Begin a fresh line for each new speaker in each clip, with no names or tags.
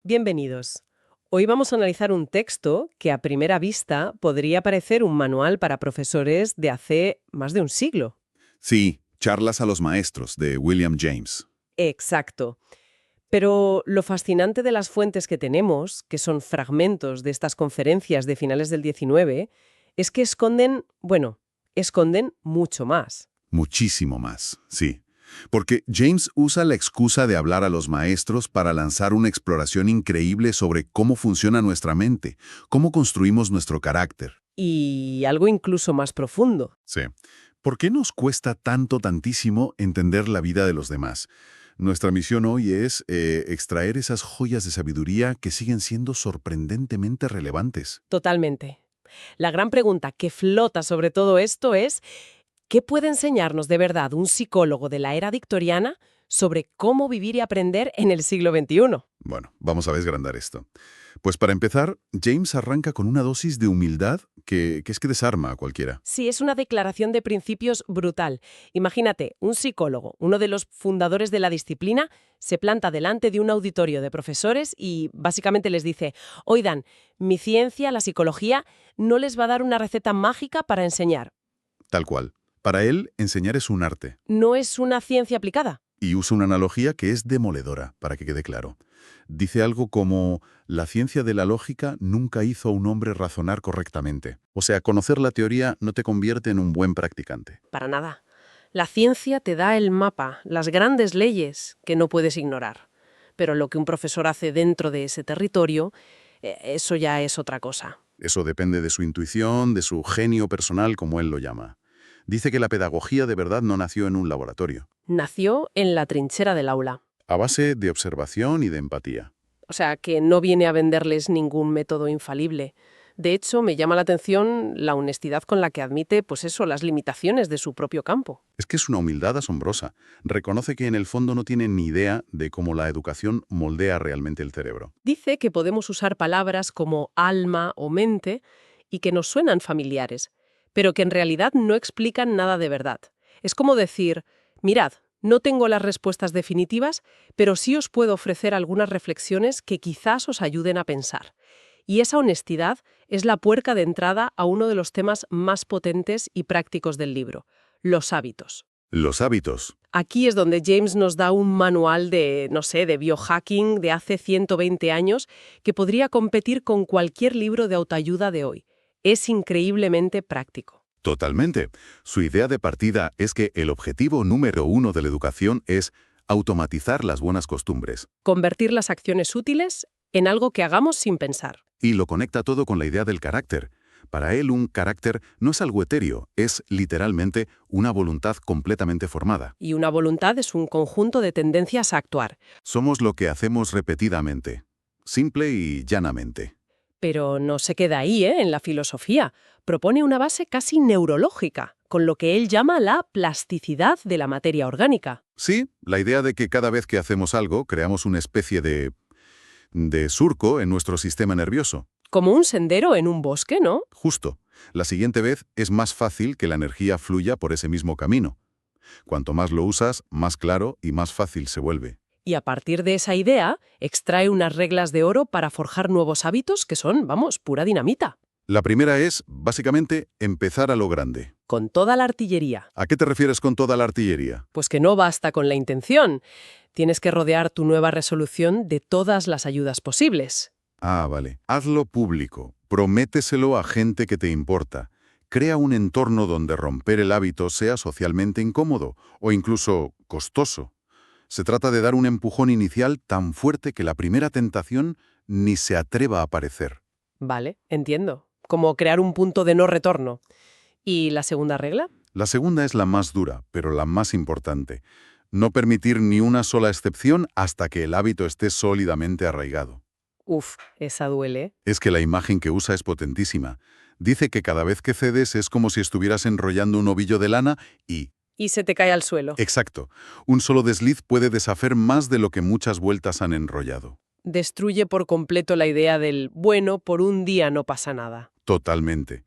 Bienvenidos. Hoy vamos a analizar un texto que a primera vista podría parecer un manual para profesores de hace más de un siglo.
Sí, Charlas a los maestros, de William James.
Exacto. Pero lo fascinante de las fuentes que tenemos, que son fragmentos de estas conferencias de finales del 19, es que esconden mucho más.
Muchísimo más, sí. Porque James usa la excusa de hablar a los maestros para lanzar una exploración increíble sobre cómo funciona nuestra mente, cómo construimos nuestro carácter.
Y algo incluso más profundo.
Sí. ¿Por qué nos cuesta tantísimo entender la vida de los demás? Nuestra misión hoy es extraer esas joyas de sabiduría que siguen siendo sorprendentemente relevantes.
Totalmente. La gran pregunta que flota sobre todo esto es: ¿qué puede enseñarnos de verdad un psicólogo de la era victoriana sobre cómo vivir y aprender en el siglo XXI?
Bueno, vamos a desgrandar esto. Pues para empezar, James arranca con una dosis de humildad que desarma a cualquiera.
Sí, es una declaración de principios brutal. Imagínate, un psicólogo, uno de los fundadores de la disciplina, se planta delante de un auditorio de profesores y básicamente les dice: oigan, mi ciencia, la psicología, no les va a dar una receta mágica para enseñar.
Tal cual. Para él, enseñar es un arte.
No es una ciencia aplicada.
Y usa una analogía que es demoledora, para que quede claro. Dice algo como: la ciencia de la lógica nunca hizo a un hombre razonar correctamente. O sea, conocer la teoría no te convierte en un buen practicante.
Para nada. La ciencia te da el mapa, las grandes leyes que no puedes ignorar. Pero lo que un profesor hace dentro de ese territorio, eso ya es otra cosa.
Eso depende de su intuición, de su genio personal, como él lo llama. Dice que la pedagogía de verdad no nació en un laboratorio,
Nació en la trinchera del aula.
a base de observación y de empatía.
O sea, que no viene a venderles ningún método infalible. De hecho, me llama la atención la honestidad con la que admite, pues eso, las limitaciones de su propio campo.
Es que es una humildad asombrosa. Reconoce que en el fondo no tiene ni idea de cómo la educación moldea realmente el cerebro.
Dice que podemos usar palabras como alma o mente y que nos suenan familiares, pero que en realidad no explican nada de verdad. Es como decir: mirad, no tengo las respuestas definitivas, pero sí os puedo ofrecer algunas reflexiones que quizás os ayuden a pensar. Y esa honestidad es la puerta de entrada a uno de los temas más potentes y prácticos del libro: los hábitos.
Los hábitos.
Aquí es donde James nos da un manual de, no sé, de biohacking de hace 120 años que podría competir con cualquier libro de autoayuda de hoy. Es increíblemente práctico.
Totalmente. Su idea de partida es que el objetivo número uno de la educación es automatizar las buenas costumbres.
Convertir las acciones útiles en algo que hagamos sin pensar.
Y lo conecta todo con la idea del carácter. Para él, un carácter no es algo etéreo, es literalmente una voluntad completamente formada.
Y una voluntad es un conjunto de tendencias a actuar.
Somos lo que hacemos repetidamente, simple y llanamente.
Pero no se queda ahí, en la filosofía. Propone una base casi neurológica, con lo que él llama la plasticidad de la materia orgánica.
Sí, la idea de que cada vez que hacemos algo, creamos una especie de surco en nuestro sistema nervioso.
Como un sendero en un bosque, ¿no?
Justo. La siguiente vez es más fácil que la energía fluya por ese mismo camino. Cuanto más lo usas, más claro y más fácil se vuelve.
Y a partir de esa idea, extrae unas reglas de oro para forjar nuevos hábitos que son, vamos, pura dinamita.
La primera es, básicamente, empezar a lo grande.
Con toda la artillería.
¿A qué te refieres con toda la artillería?
Pues que no basta con la intención. Tienes que rodear tu nueva resolución de todas las ayudas posibles.
Ah, vale. Hazlo público. Prométeselo a gente que te importa. Crea un entorno donde romper el hábito sea socialmente incómodo o incluso costoso. Se trata de dar un empujón inicial tan fuerte que la primera tentación ni se atreva a aparecer.
Vale, entiendo. Como crear un punto de no retorno. ¿Y la segunda regla?
La segunda es la más dura, pero la más importante. No permitir ni una sola excepción hasta que el hábito esté sólidamente arraigado.
Uf, esa duele.
Es que la imagen que usa es potentísima. Dice que cada vez que cedes es como si estuvieras enrollando un ovillo de lana y...
Y se te cae al suelo.
Exacto. Un solo desliz puede deshacer más de lo que muchas vueltas han enrollado.
Destruye por completo la idea del, bueno, por un día no pasa nada.
Totalmente.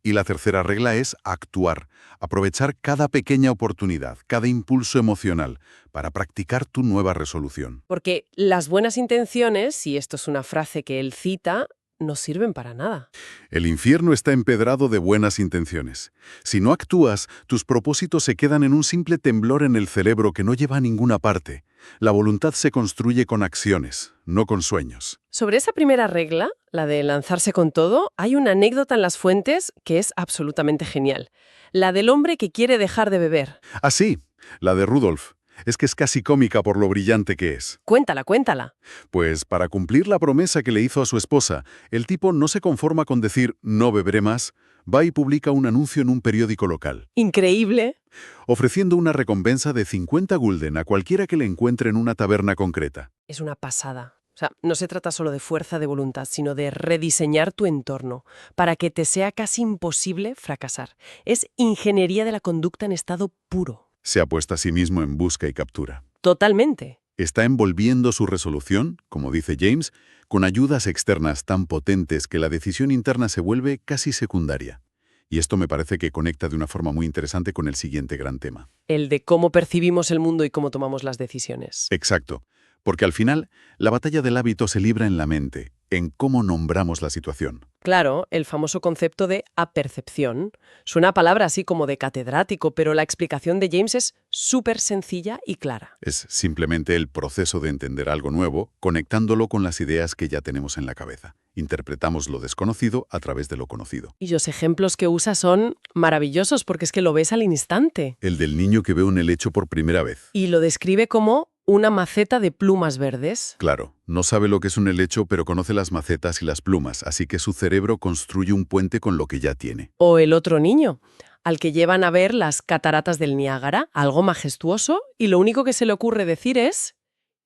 Y la tercera regla es actuar, aprovechar cada pequeña oportunidad, cada impulso emocional, para practicar tu nueva resolución.
Porque las buenas intenciones, y esto es una frase que él cita, no sirven para nada.
El infierno está empedrado de buenas intenciones. Si no actúas, tus propósitos se quedan en un simple temblor en el cerebro que no lleva a ninguna parte. La voluntad se construye con acciones, no con sueños.
Sobre esa primera regla, la de lanzarse con todo, hay una anécdota en las fuentes que es absolutamente genial. La del hombre que quiere dejar de beber.
Ah, sí, la de Rudolf. Es que es casi cómica por lo brillante que es.
Cuéntala, cuéntala.
Pues para cumplir la promesa que le hizo a su esposa, el tipo no se conforma con decir «no beberé más», va y publica un anuncio en un periódico local,
Increíble.
ofreciendo una recompensa de 50 gulden a cualquiera que le encuentre en una taberna concreta.
Es una pasada. O sea, no se trata solo de fuerza de voluntad, sino de rediseñar tu entorno para que te sea casi imposible fracasar. Es ingeniería de la conducta en estado puro.
Se ha puesto a sí mismo en busca y captura.
Totalmente.
Está envolviendo su resolución, como dice James, con ayudas externas tan potentes que la decisión interna se vuelve casi secundaria. Y esto me parece que conecta de una forma muy interesante con el siguiente gran tema.
El de cómo percibimos el mundo y cómo tomamos las decisiones.
Exacto, porque al final, la batalla del hábito se libra en la mente, en cómo nombramos la situación.
Claro, el famoso concepto de apercepción. Suena a palabra así como de catedrático, pero la explicación de James es súper sencilla y clara.
Es simplemente el proceso de entender algo nuevo, conectándolo con las ideas que ya tenemos en la cabeza. Interpretamos lo desconocido a través de lo conocido.
Y los ejemplos que usa son maravillosos porque es que lo ves al instante.
El del niño que ve un helecho por primera vez.
Y lo describe como una maceta de plumas verdes.
Claro, no sabe lo que es un helecho, pero conoce las macetas y las plumas, así que su cerebro construye un puente con lo que ya tiene.
O el otro niño, al que llevan a ver las cataratas del Niágara, algo majestuoso, y lo único que se le ocurre decir es: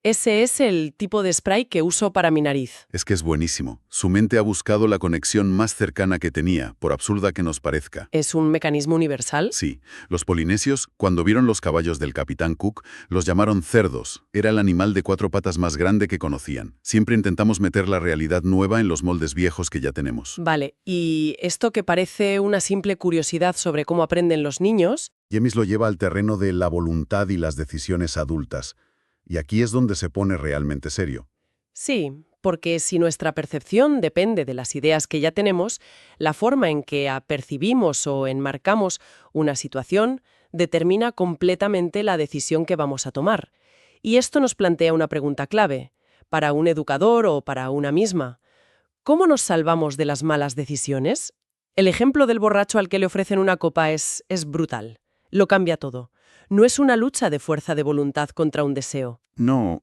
ese es el tipo de spray que uso para mi nariz.
Es que es buenísimo. Su mente ha buscado la conexión más cercana que tenía, por absurda que nos parezca.
¿Es un mecanismo universal?
Sí, los polinesios, cuando vieron los caballos del capitán Cook, los llamaron cerdos. Era el animal de 4 patas más grande que conocían. Siempre intentamos meter la realidad nueva en los moldes viejos que ya tenemos.
Vale, y esto que parece una simple curiosidad sobre cómo aprenden los niños,
James lo lleva al terreno de la voluntad y las decisiones adultas. Y aquí es donde se pone realmente serio.
sí, porque si nuestra percepción depende de las ideas que ya tenemos, la forma en que apercibimos o enmarcamos una situación determina completamente la decisión que vamos a tomar. Y esto nos plantea una pregunta clave, para un educador o para una misma. ¿Cómo nos salvamos de las malas decisiones? El ejemplo del borracho al que le ofrecen una copa es brutal. Lo cambia todo. No es una lucha de fuerza de voluntad contra un deseo.
No,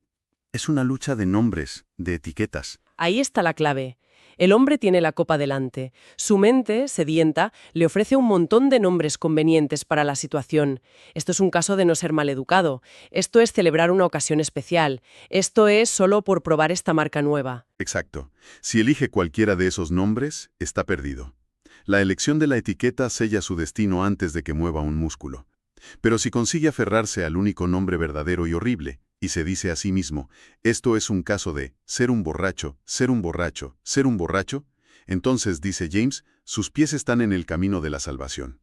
es una lucha de nombres, de etiquetas.
Ahí está la clave. El hombre tiene la copa delante. Su mente, sedienta, le ofrece un montón de nombres convenientes para la situación. Esto es un caso de no ser maleducado. Esto es celebrar una ocasión especial. Esto es solo por probar esta marca nueva.
Exacto. Si elige cualquiera de esos nombres, está perdido. La elección de la etiqueta sella su destino antes de que mueva un músculo. Pero si consigue aferrarse al único nombre verdadero y horrible, y se dice a sí mismo, esto es un caso de ser un borracho, ser un borracho, ser un borracho, entonces, dice James, sus pies están en el camino de la salvación.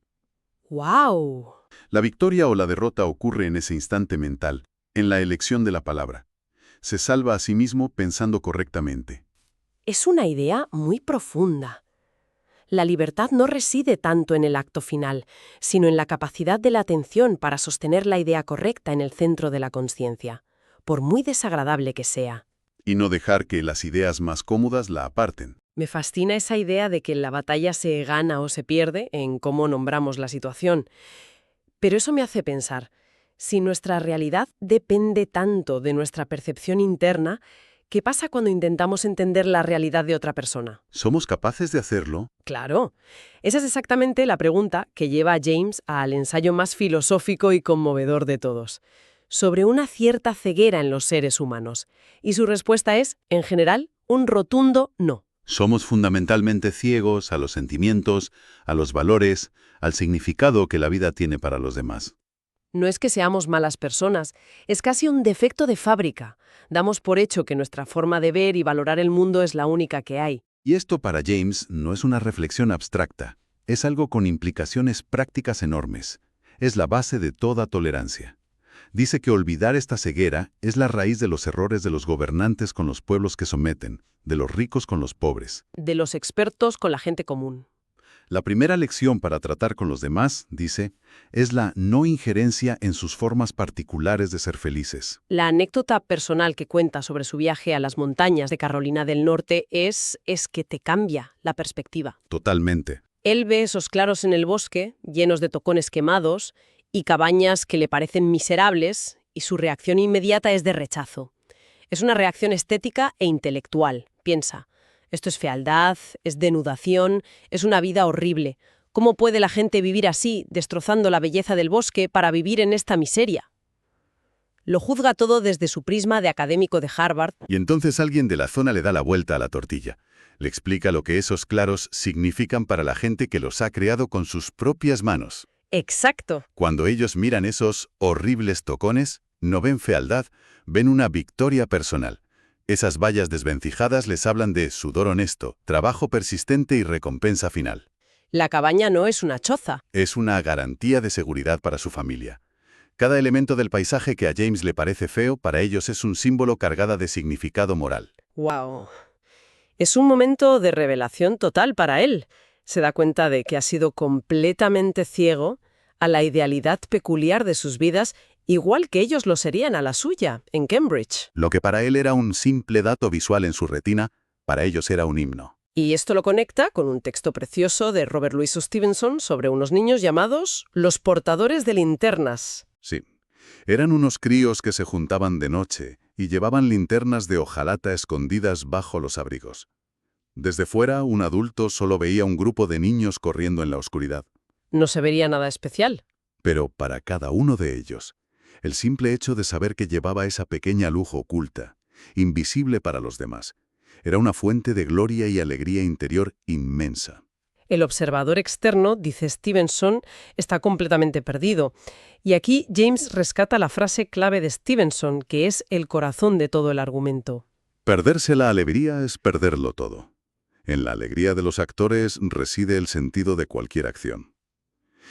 ¡Guau!
La victoria o la derrota ocurre en ese instante mental, en la elección de la palabra. Se salva a sí mismo pensando correctamente.
Es una idea muy profunda. La libertad no reside tanto en el acto final, sino en la capacidad de la atención para sostener la idea correcta en el centro de la consciencia, por muy desagradable que sea.
Y no dejar que las ideas más cómodas la aparten.
Me fascina esa idea de que la batalla se gana o se pierde en cómo nombramos la situación. Pero eso me hace pensar, si nuestra realidad depende tanto de nuestra percepción interna, ¿qué pasa cuando intentamos entender la realidad de otra persona?
¿Somos capaces de hacerlo?
Claro. Esa es exactamente la pregunta que lleva a James al ensayo más filosófico y conmovedor de todos, sobre una cierta ceguera en los seres humanos. Y su respuesta es, en general, un rotundo no.
Somos fundamentalmente ciegos a los sentimientos, a los valores, al significado que la vida tiene para los demás.
No es que seamos malas personas, es casi un defecto de fábrica. Damos por hecho que nuestra forma de ver y valorar el mundo es la única que hay.
Y esto para James no es una reflexión abstracta. es algo con implicaciones prácticas enormes. Es la base de toda tolerancia. Dice que olvidar esta ceguera es la raíz de los errores de los gobernantes con los pueblos que someten, de los ricos con los pobres.
De los expertos con la gente común.
La primera lección para tratar con los demás, dice, es la no injerencia en sus formas particulares de ser felices.
La anécdota personal que cuenta sobre su viaje a las montañas de Carolina del Norte es que te cambia la perspectiva.
Totalmente.
Él ve esos claros en el bosque, llenos de tocones quemados, y cabañas que le parecen miserables, y su reacción inmediata es de rechazo. Es una reacción estética e intelectual. Piensa, esto es fealdad, es denudación, es una vida horrible. ¿Cómo puede la gente vivir así, destrozando la belleza del bosque para vivir en esta miseria? Lo juzga todo desde su prisma de académico de Harvard.
Y entonces alguien de la zona le da la vuelta a la tortilla. Le explica lo que esos claros significan para la gente que los ha creado con sus propias manos.
Exacto.
Cuando ellos miran esos horribles tocones, no ven fealdad, ven una victoria personal. Esas vallas desvencijadas les hablan de sudor honesto, trabajo persistente y recompensa final.
La cabaña no es una choza.
Es una garantía de seguridad para su familia. Cada elemento del paisaje que a James le parece feo, para ellos es un símbolo cargado de significado moral.
¡Wow! Es un momento de revelación total para él. Se da cuenta de que ha sido completamente ciego a la idealidad peculiar de sus vidas, igual que ellos lo serían a la suya, en Cambridge.
Lo que para él era un simple dato visual en su retina, para ellos era un himno.
Y esto lo conecta con un texto precioso de Robert Louis Stevenson sobre unos niños llamados los portadores de linternas.
Sí. Eran unos críos que se juntaban de noche y llevaban linternas de hojalata escondidas bajo los abrigos. Desde fuera, un adulto solo veía un grupo de niños corriendo en la oscuridad.
No se vería nada especial.
Pero para cada uno de ellos, el simple hecho de saber que llevaba esa pequeña luz oculta, invisible para los demás, era una fuente de gloria y alegría interior inmensa.
El observador externo, dice Stevenson, está completamente perdido. Y aquí James rescata la frase clave de Stevenson, que es el corazón de todo el argumento.
Perderse la alegría es perderlo todo. En la alegría de los actores reside el sentido de cualquier acción.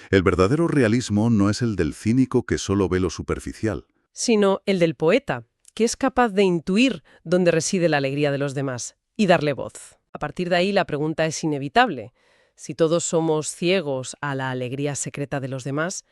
El verdadero realismo no es el del cínico que solo ve lo superficial,
Sino el del poeta, que es capaz de intuir dónde reside la alegría de los demás y darle voz. A partir de ahí la pregunta es inevitable. Si todos somos ciegos a la alegría secreta de los demás,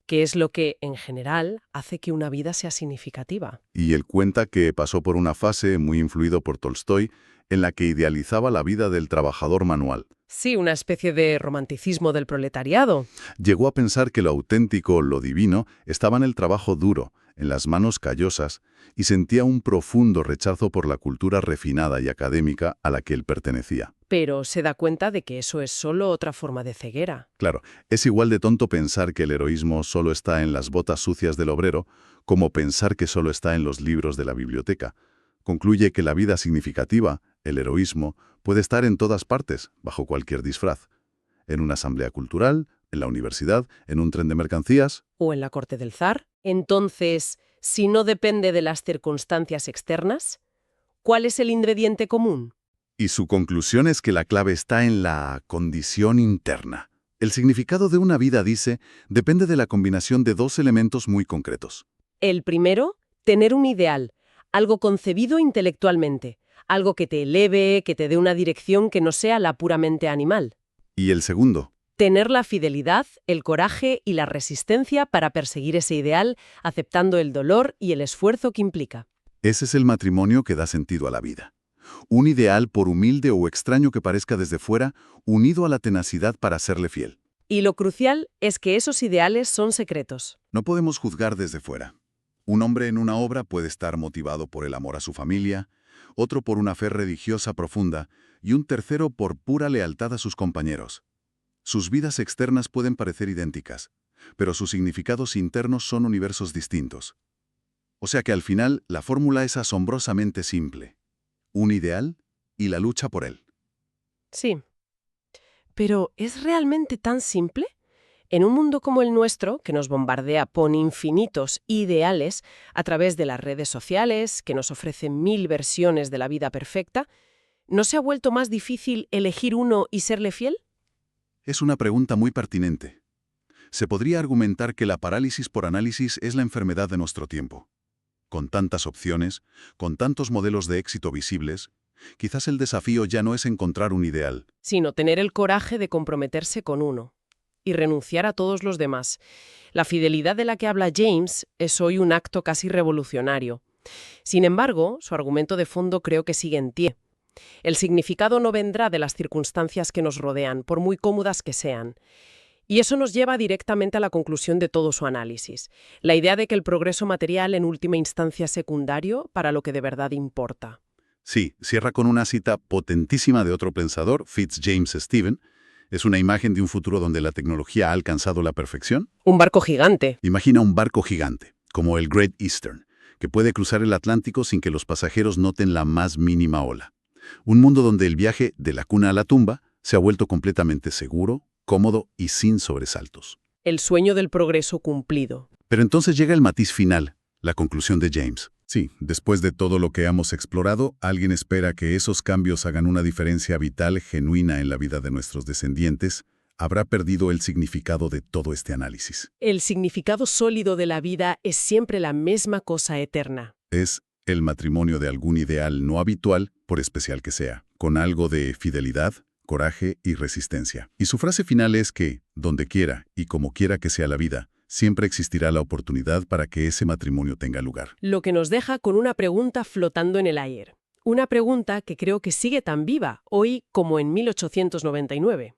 ¿qué es lo que, en general, hace que una vida sea significativa?
y él cuenta que pasó por una fase muy influido por Tolstói en la que idealizaba la vida del trabajador manual.
Sí, una especie de romanticismo del proletariado.
Llegó a pensar que lo auténtico, lo divino, estaba en el trabajo duro, en las manos callosas, y sentía un profundo rechazo por la cultura refinada y académica a la que él pertenecía.
Pero se da cuenta de que eso es solo otra forma de ceguera.
Claro, es igual de tonto pensar que el heroísmo solo está en las botas sucias del obrero, como pensar que solo está en los libros de la biblioteca. Concluye que la vida significativa, el heroísmo, puede estar en todas partes, bajo cualquier disfraz. En una asamblea cultural, en la universidad, en un tren de mercancías.
¿O en la corte del zar? Entonces, si no depende de las circunstancias externas, ¿cuál es el ingrediente común?
Y su conclusión es que la clave está en la condición interna. El significado de una vida, dice, depende de la combinación de dos elementos muy concretos.
El primero, tener un ideal, algo concebido intelectualmente, algo que te eleve, que te dé una dirección que no sea la puramente animal.
Y el segundo,
Tener la fidelidad, el coraje y la resistencia para perseguir ese ideal, aceptando el dolor y el esfuerzo que implica.
ese es el matrimonio que da sentido a la vida. Un ideal, por humilde o extraño que parezca desde fuera, unido a la tenacidad para serle fiel.
Y lo crucial es que esos ideales son secretos.
No podemos juzgar desde fuera. Un hombre en una obra puede estar motivado por el amor a su familia, otro por una fe religiosa profunda y un tercero por pura lealtad a sus compañeros. Sus vidas externas pueden parecer idénticas, pero sus significados internos son universos distintos. O sea que al final la fórmula es asombrosamente simple. Un ideal y la lucha por él.
Sí. Pero ¿es realmente tan simple? En un mundo como el nuestro, que nos bombardea con infinitos ideales a través de las redes sociales, que nos ofrecen 1000 versiones de la vida perfecta, ¿no se ha vuelto más difícil elegir uno y serle fiel?
Es una pregunta muy pertinente. Se podría argumentar que la parálisis por análisis es la enfermedad de nuestro tiempo. Con tantas opciones, con tantos modelos de éxito visibles, quizás el desafío ya no es encontrar un ideal.
Sino tener el coraje de comprometerse con uno y renunciar a todos los demás. La fidelidad de la que habla James es hoy un acto casi revolucionario. Sin embargo, su argumento de fondo creo que sigue en pie. El significado no vendrá de las circunstancias que nos rodean, por muy cómodas que sean. Y eso nos lleva directamente a la conclusión de todo su análisis, la idea de que el progreso material en última instancia es secundario para lo que de verdad importa.
Sí, cierra con una cita potentísima de otro pensador, Fitzjames Stephen. Es una imagen de un futuro donde la tecnología ha alcanzado la perfección.
Un barco gigante.
Imagina un barco gigante, como el Great Eastern, que puede cruzar el Atlántico sin que los pasajeros noten la más mínima ola. Un mundo donde el viaje de la cuna a la tumba se ha vuelto completamente seguro, cómodo y sin sobresaltos.
El sueño del progreso cumplido.
Pero entonces llega el matiz final, la conclusión de James. Sí, después de todo lo que hemos explorado, alguien espera que esos cambios hagan una diferencia vital genuina en la vida de nuestros descendientes. Habrá perdido el significado de todo este análisis.
El significado sólido de la vida es siempre la misma cosa eterna.
Es el matrimonio de algún ideal no habitual, por especial que sea, con algo de fidelidad, coraje y resistencia. Y su frase final es que, donde quiera y como quiera que sea la vida, siempre existirá la oportunidad para que ese matrimonio tenga lugar.
Lo que nos deja con una pregunta flotando en el aire. Una pregunta que creo que sigue tan viva hoy como en 1899.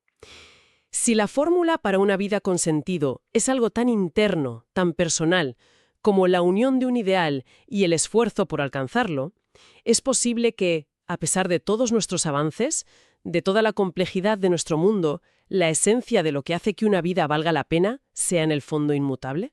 Si la fórmula para una vida con sentido es algo tan interno, tan personal, como la unión de un ideal y el esfuerzo por alcanzarlo, es posible que, a pesar de todos nuestros avances, de toda la complejidad de nuestro mundo, la esencia de lo que hace que una vida valga la pena sea en el fondo inmutable.